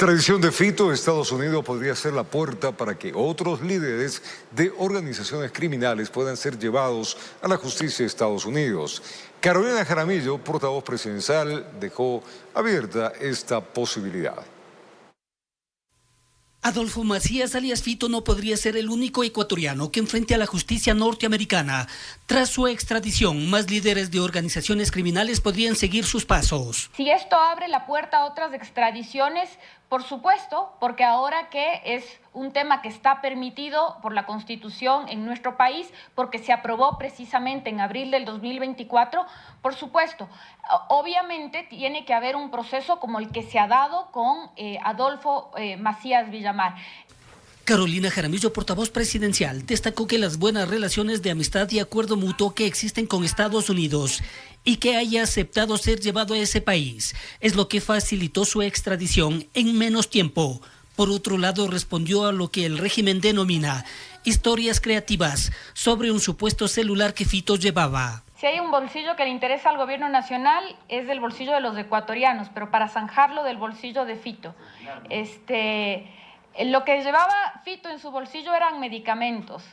extradición de Fito a Estados Unidos podría ser la puerta para que otros líderes de organizaciones criminales puedan ser llevados a la justicia de Estados Unidos. Carolina Jaramillo, portavoz presidencial, dejó abierta esta posibilidad. Adolfo Macías alias Fito no podría ser el único ecuatoriano que enfrente a la justicia norteamericana. Tras su extradición, más líderes de organizaciones criminales podrían seguir sus pasos. Si esto abre la puerta a otras extradiciones, por supuesto, porque ahora que es un tema que está permitido por la Constitución en nuestro país, porque se aprobó precisamente en abril del 2024, por supuesto, obviamente tiene que haber un proceso como el que se ha dado con Adolfo Macías Villamar. Carolina Jaramillo, portavoz presidencial, destacó que las buenas relaciones de amistad y acuerdo mutuo que existen con Estados Unidos y que haya aceptado ser llevado a ese país es lo que facilitó su extradición en menos tiempo. Por otro lado, respondió a lo que el régimen denomina historias creativas sobre un supuesto celular que Fito llevaba. Si hay un bolsillo que le interesa al gobierno nacional, es del bolsillo de los ecuatorianos, pero para zanjarlo del bolsillo de Fito. Lo que llevaba Fito en su bolsillo eran medicamentos,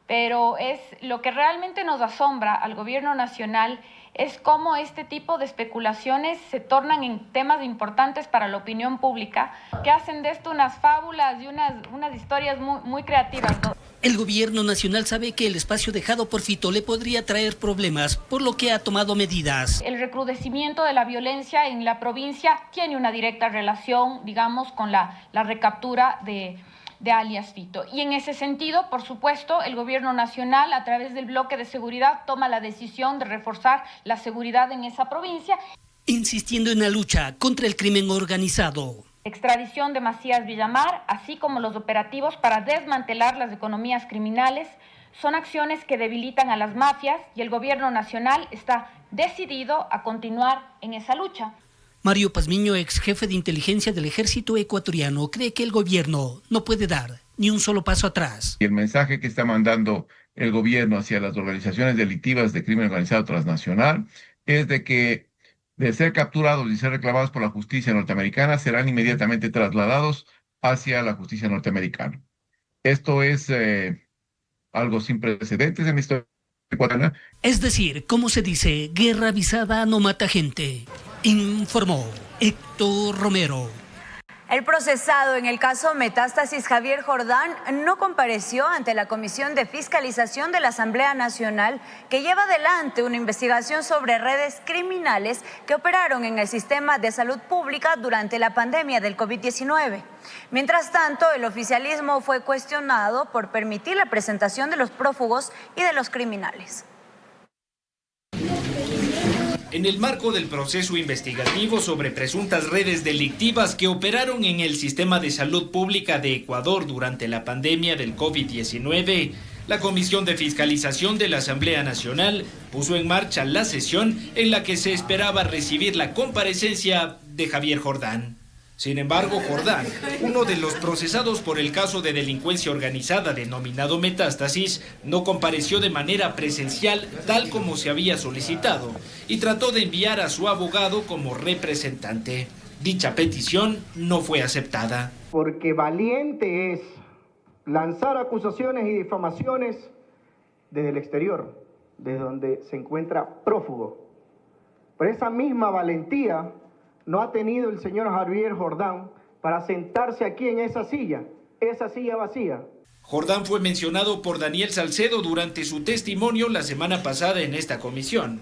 pero lo que realmente nos asombra al gobierno nacional es cómo este tipo de especulaciones se tornan en temas importantes para la opinión pública, que hacen de esto unas fábulas y unas historias muy creativas, ¿no? El gobierno nacional sabe que el espacio dejado por Fito le podría traer problemas, por lo que ha tomado medidas. El recrudecimiento de la violencia en la provincia tiene una directa relación, digamos, con la recaptura de alias Fito. Y en ese sentido, por supuesto, el gobierno nacional, a través del bloque de seguridad, toma la decisión de reforzar la seguridad en esa provincia. Insistiendo en la lucha contra el crimen organizado. Extradición de Macías Villamar, así como los operativos para desmantelar las economías criminales, son acciones que debilitan a las mafias y el gobierno nacional está decidido a continuar en esa lucha. Mario Pazmiño, ex jefe de inteligencia del ejército ecuatoriano, cree que el gobierno no puede dar ni un solo paso atrás. Y el mensaje que está mandando el gobierno hacia las organizaciones delictivas de crimen organizado transnacional es de que, de ser capturados y ser reclamados por la justicia norteamericana, serán inmediatamente trasladados hacia la justicia norteamericana. Esto es algo sin precedentes en la historia ecuatoriana. Es decir, como se dice, guerra avisada no mata gente. Informó Héctor Romero. El procesado en el caso Metástasis, Javier Jordán, no compareció ante la Comisión de Fiscalización de la Asamblea Nacional, que lleva adelante una investigación sobre redes criminales que operaron en el sistema de salud pública durante la pandemia del COVID-19. Mientras tanto, el oficialismo fue cuestionado por permitir la presentación de los prófugos y de los criminales. En el marco del proceso investigativo sobre presuntas redes delictivas que operaron en el sistema de salud pública de Ecuador durante la pandemia del COVID-19, la Comisión de Fiscalización de la Asamblea Nacional puso en marcha la sesión en la que se esperaba recibir la comparecencia de Javier Jordán. Sin embargo, Jordán, uno de los procesados por el caso de delincuencia organizada denominado Metástasis, no compareció de manera presencial tal como se había solicitado y trató de enviar a su abogado como representante. Dicha petición no fue aceptada. Porque valiente es lanzar acusaciones y difamaciones desde el exterior, desde donde se encuentra prófugo. Por esa misma valentía no ha tenido el señor Javier Jordán para sentarse aquí en esa silla vacía. Jordán fue mencionado por Daniel Salcedo durante su testimonio la semana pasada en esta comisión.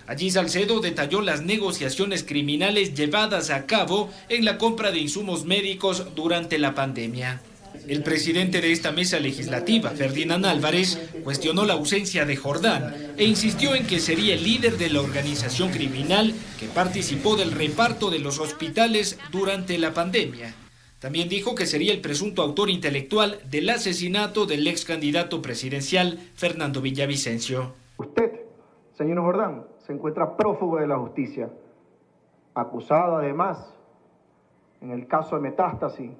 Allí Salcedo detalló las negociaciones criminales llevadas a cabo en la compra de insumos médicos durante la pandemia. El presidente de esta mesa legislativa, Ferdinand Álvarez, cuestionó la ausencia de Jordán e insistió en que sería el líder de la organización criminal que participó del reparto de los hospitales durante la pandemia. También dijo que sería el presunto autor intelectual del asesinato del ex candidato presidencial Fernando Villavicencio. Usted, señor Jordán, se encuentra prófugo de la justicia, acusado además, en el caso de Metástasis,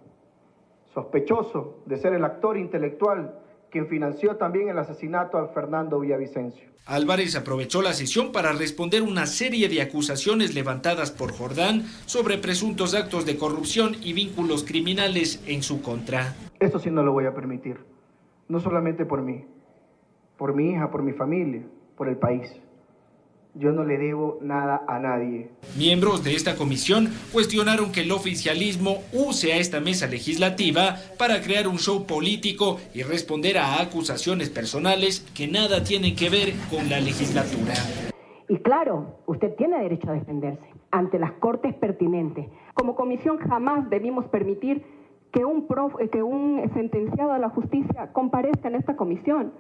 sospechoso de ser el actor intelectual quien financió también el asesinato a Fernando Villavicencio. Álvarez aprovechó la sesión para responder una serie de acusaciones levantadas por Jordán sobre presuntos actos de corrupción y vínculos criminales en su contra. Eso sí no lo voy a permitir, no solamente por mí, por mi hija, por mi familia, por el país. Yo no le debo nada a nadie. Miembros de esta comisión cuestionaron que el oficialismo use a esta mesa legislativa para crear un show político y responder a acusaciones personales que nada tienen que ver con la legislatura. Y claro, usted tiene derecho a defenderse ante las cortes pertinentes. Como comisión jamás debimos permitir que un sentenciado a la justicia comparezca en esta comisión.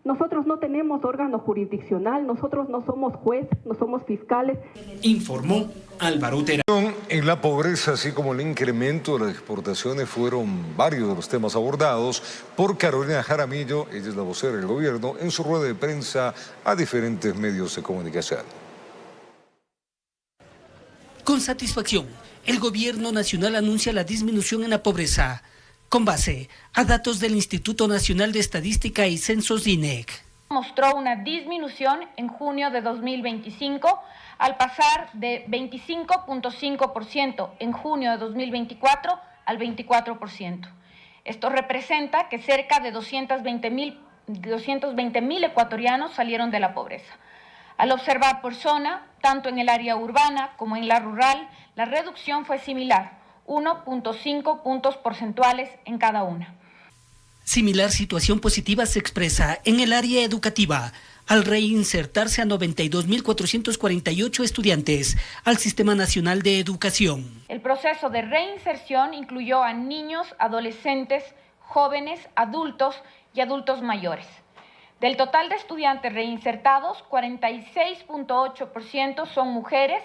Nosotros no tenemos órgano jurisdiccional, nosotros no somos juez, no somos fiscales. Informó Álvaro Terán. En la pobreza, así como el incremento de las exportaciones, fueron varios de los temas abordados por Carolina Jaramillo, ella es la vocera del gobierno, en su rueda de prensa a diferentes medios de comunicación. Con satisfacción, el gobierno nacional anuncia la disminución en la pobreza, con base a datos del Instituto Nacional de Estadística y Censos INEC. Mostró una disminución en junio de 2025 al pasar de 25.5% en junio de 2024 al 24%. Esto representa que cerca de 220,000 ecuatorianos salieron de la pobreza. Al observar por zona, tanto en el área urbana como en la rural, la reducción fue similar, 1.5 puntos porcentuales en cada una. Similar situación positiva se expresa en el área educativa, al reinsertarse a 92.448 estudiantes al Sistema Nacional de Educación. El proceso de reinserción incluyó a niños, adolescentes, jóvenes, adultos y adultos mayores. Del total de estudiantes reinsertados, 46.8% son mujeres,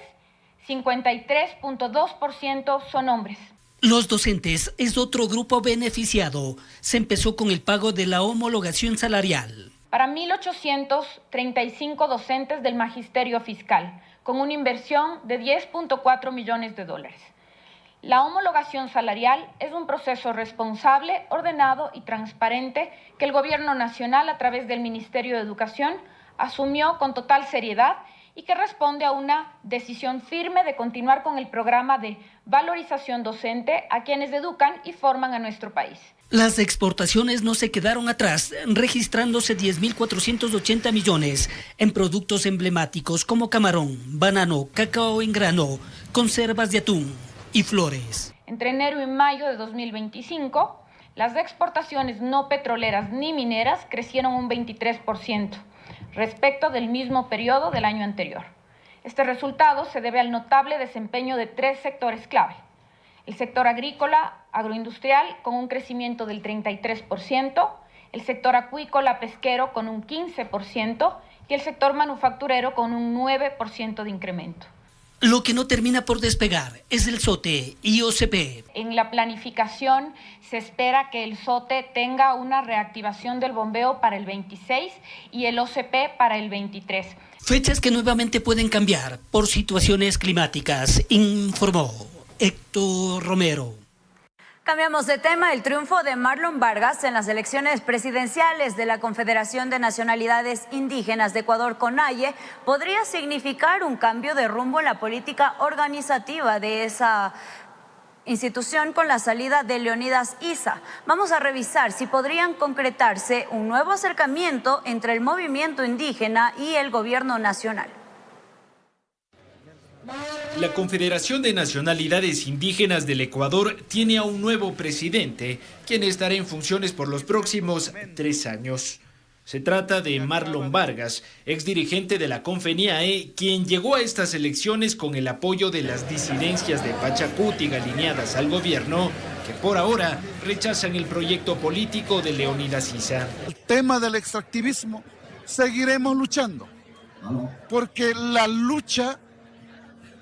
53.2% son hombres. Los docentes es otro grupo beneficiado. Se empezó con el pago de la homologación salarial. Para 1.835 docentes del Magisterio Fiscal, con una inversión de $10.4 millones. La homologación salarial es un proceso responsable, ordenado y transparente que el Gobierno Nacional, a través del Ministerio de Educación, asumió con total seriedad y que responde a una decisión firme de continuar con el programa de valorización docente a quienes educan y forman a nuestro país. Las exportaciones no se quedaron atrás, registrándose 10.480 millones en productos emblemáticos como camarón, banano, cacao en grano, conservas de atún y flores. Entre enero y mayo de 2025, las exportaciones no petroleras ni mineras crecieron un 23%. Respecto del mismo periodo del año anterior. Este resultado se debe al notable desempeño de 3 sectores clave. El sector agrícola, agroindustrial, con un crecimiento del 33%, el sector acuícola pesquero con un 15% y el sector manufacturero con un 9% de incremento. Lo que no termina por despegar es el SOTE y OCP. En la planificación se espera que el SOTE tenga una reactivación del bombeo para el 26 y el OCP para el 23. Fechas que nuevamente pueden cambiar por situaciones climáticas, informó Héctor Romero. Cambiamos de tema. El triunfo de Marlon Vargas en las elecciones presidenciales de la Confederación de Nacionalidades Indígenas de Ecuador, CONAIE, podría significar un cambio de rumbo en la política organizativa de esa institución con la salida de Leonidas Issa. Vamos a revisar si podrían concretarse un nuevo acercamiento entre el movimiento indígena y el gobierno nacional. La Confederación de Nacionalidades Indígenas del Ecuador tiene a un nuevo presidente, quien estará en funciones por los próximos 3 años. Se trata de Marlon Vargas, exdirigente de la CONFENIAE, quien llegó a estas elecciones con el apoyo de las disidencias de Pachacútec alineadas al gobierno, que por ahora rechazan el proyecto político de Leonidas Issa. El tema del extractivismo, seguiremos luchando, porque la lucha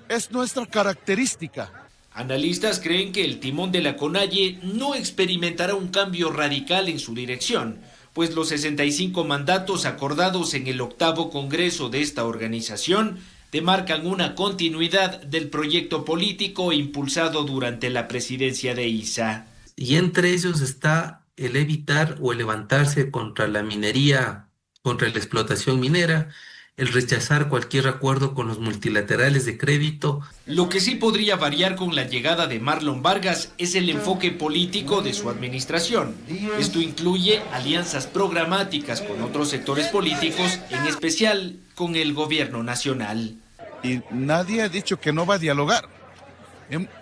es nuestra característica. Analistas creen que el timón de la CONAIE no experimentará un cambio radical en su dirección, pues los 65 mandatos acordados en el 8º Congreso de esta organización demarcan una continuidad del proyecto político impulsado durante la presidencia de Issa. Y entre ellos está el evitar o el levantarse contra la minería, contra la explotación minera, el rechazar cualquier acuerdo con los multilaterales de crédito. Lo que sí podría variar con la llegada de Marlon Vargas es el enfoque político de su administración. Esto incluye alianzas programáticas con otros sectores políticos, en especial con el gobierno nacional. Y nadie ha dicho que no va a dialogar.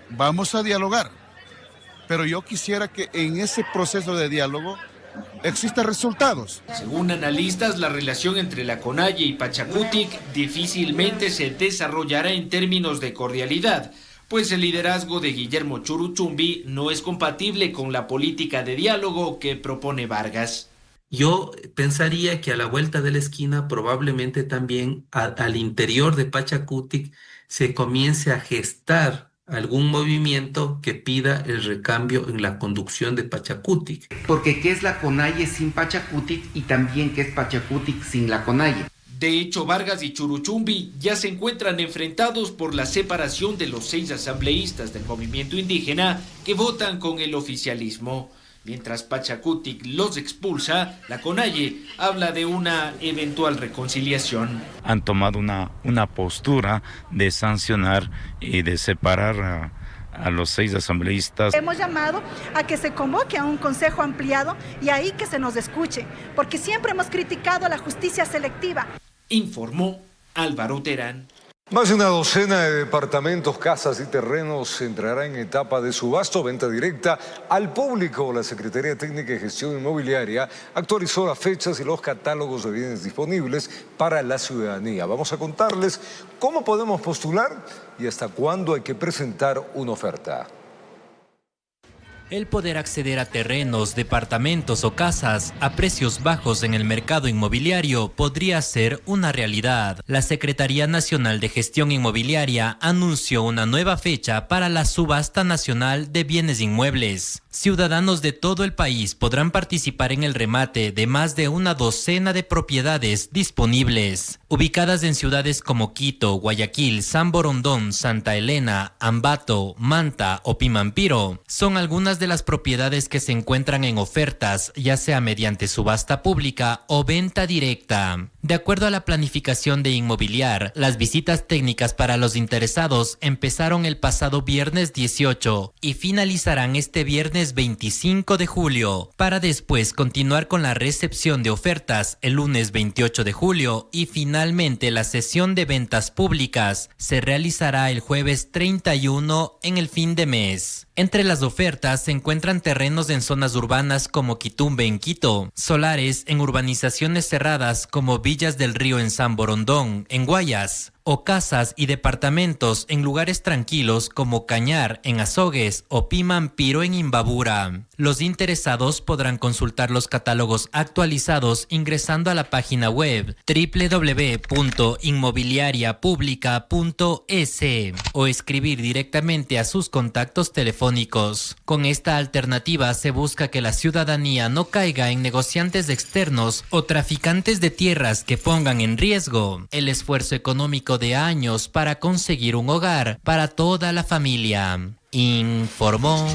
Vamos a dialogar. Pero yo quisiera que en ese proceso de diálogo existan resultados. Según analistas, la relación entre la CONAIE y Pachakutik difícilmente se desarrollará en términos de cordialidad, pues el liderazgo de Guillermo Churuchumbi no es compatible con la política de diálogo que propone Vargas. Yo pensaría que a la vuelta de la esquina probablemente también al interior de Pachakutik se comience a gestar algún movimiento que pida el recambio en la conducción de Pachakutik. Porque ¿qué es la CONAIE sin Pachakutik y también qué es Pachakutik sin la CONAIE? De hecho, Vargas y Churuchumbi ya se encuentran enfrentados por la separación de los 6 asambleístas del movimiento indígena que votan con el oficialismo. Mientras Pachakutik los expulsa, la CONAIE habla de una eventual reconciliación. Han tomado una postura de sancionar y de separar a los 6 asambleístas. Hemos llamado a que se convoque a un consejo ampliado y ahí que se nos escuche, porque siempre hemos criticado la justicia selectiva. Informó Álvaro Terán. Más de una docena de departamentos, casas y terrenos entrará en etapa de subasta o venta directa al público. La Secretaría Técnica de Gestión Inmobiliaria actualizó las fechas y los catálogos de bienes disponibles para la ciudadanía. Vamos a contarles cómo podemos postular y hasta cuándo hay que presentar una oferta. El poder acceder a terrenos, departamentos o casas a precios bajos en el mercado inmobiliario podría ser una realidad. La Secretaría Nacional de Gestión Inmobiliaria anunció una nueva fecha para la subasta nacional de bienes inmuebles. Ciudadanos de todo el país podrán participar en el remate de más de una docena de propiedades disponibles, ubicadas en ciudades como Quito, Guayaquil, San Borondón, Santa Elena, Ambato, Manta o Pimampiro. Son algunas de las propiedades que se encuentran en ofertas, ya sea mediante subasta pública o venta directa. De acuerdo a la planificación de Inmobiliar, las visitas técnicas para los interesados empezaron el pasado viernes 18 y finalizarán este viernes 25 de julio, para después continuar con la recepción de ofertas el lunes 28 de julio y finalmente la sesión de ventas públicas se realizará el jueves 31 en el fin de mes. Entre las ofertas se encuentran terrenos en zonas urbanas como Quitumbe en Quito, solares en urbanizaciones cerradas como Villas del Río en San Borondón, en Guayas, o casas y departamentos en lugares tranquilos como Cañar en Azogues o Pimampiro en Imbabura. Los interesados podrán consultar los catálogos actualizados ingresando a la página web www.inmobiliariapublica.es o escribir directamente a sus contactos telefónicos. Con esta alternativa se busca que la ciudadanía no caiga en negociantes externos o traficantes de tierras que pongan en riesgo el esfuerzo económico de años para conseguir un hogar para toda la familia. Informó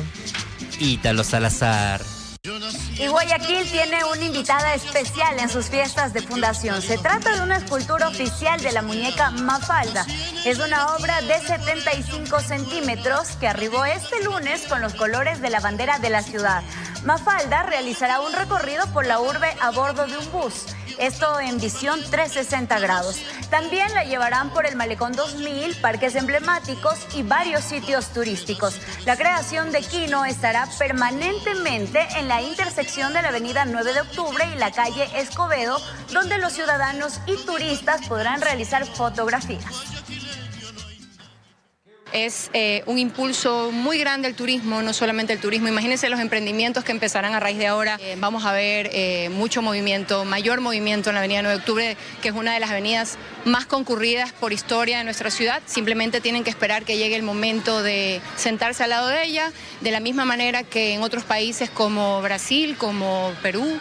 Ítalo Salazar. Y Guayaquil tiene una invitada especial en sus fiestas de fundación. Se trata de una escultura oficial de la muñeca Mafalda. Es una obra de 75 centímetros que arribó este lunes con los colores de la bandera de la ciudad. Mafalda realizará un recorrido por la urbe a bordo de un bus. Esto en visión 360 grados. También la llevarán por el Malecón 2000, parques emblemáticos y varios sitios turísticos. La creación de Quino estará permanentemente en la intersección de la avenida 9 de octubre y la calle Escobedo, donde los ciudadanos y turistas podrán realizar fotografías. Es un impulso muy grande al turismo, no solamente el turismo. Imagínense los emprendimientos que empezarán a raíz de ahora. Vamos a ver mucho movimiento, mayor movimiento en la avenida 9 de octubre, que es una de las avenidas más concurridas por historia de nuestra ciudad. Simplemente tienen que esperar que llegue el momento de sentarse al lado de ella, de la misma manera que en otros países como Brasil, como Perú,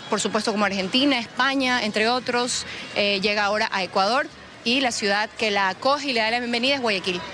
por supuesto como Argentina, España, entre otros, llega ahora a Ecuador. Y la ciudad que la acoge y le da la bienvenida es Guayaquil.